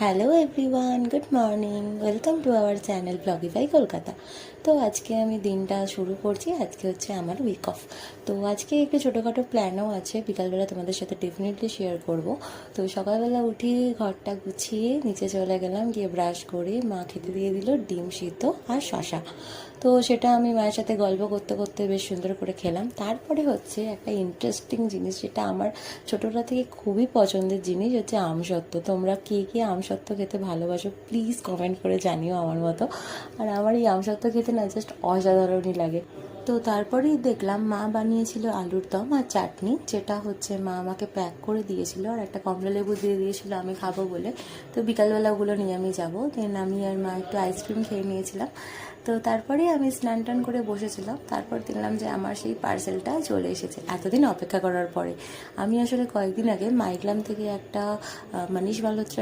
Hello everyone, good morning, welcome to our channel Blogify Kolkata. তো আজকে আমি দিনটা শুরু করছি। আজকে হচ্ছে আমার উইক অফ। তো আজকে একটু ছোটোখাটো প্ল্যানও আছে, বিকালবেলা তোমাদের সাথে ডেফিনেটলি শেয়ার করব। তো সকালবেলা উঠি, ঘরটা গুছিয়ে নিচে চলে গেলাম, গিয়ে ব্রাশ করে মা খেতে দিয়ে দিল ডিম সিদ্ধ আর শশা। তো সেটা আমি মায়ের সাথে গল্প করতে করতে বেশ সুন্দর করে খেলাম। তারপরে হচ্ছে একটা ইন্টারেস্টিং জিনিস, যেটা আমার ছোটোটা থেকে খুবই পছন্দের জিনিস, হচ্ছে আমসত্ত্ব। তোমরা কে কে আমসত্ত্ব খেতে ভালোবাসো প্লিজ কমেন্ট করে জানিও আমার মতো। আর আমার এই আমসত্ত্ব খেতে না জাস্ট অসাধারণই লাগে। তো তারপরেই দেখলাম মা বানিয়েছিল আলুর দম আর চাটনি, যেটা হচ্ছে মা আমাকে প্যাক করে দিয়েছিল, আর একটা কমলা লেবু দিয়ে দিয়েছিল আমি খাবো বলে। তো বিকালবেলা ওগুলো নিয়ে আমি যাবো। দেন আমি আর মা একটু আইসক্রিম খেয়ে নিয়েছিলাম। তো তারপরে আমি স্নান টান করে বসেছিলাম। তারপর দেখলাম যে আমার সেই পার্সেলটা চলে এসেছে এতদিন অপেক্ষা করার পরে। আমি আসলে কয়েকদিন আগে মাইগ্রাম থেকে একটা মানিশ মালহোত্রার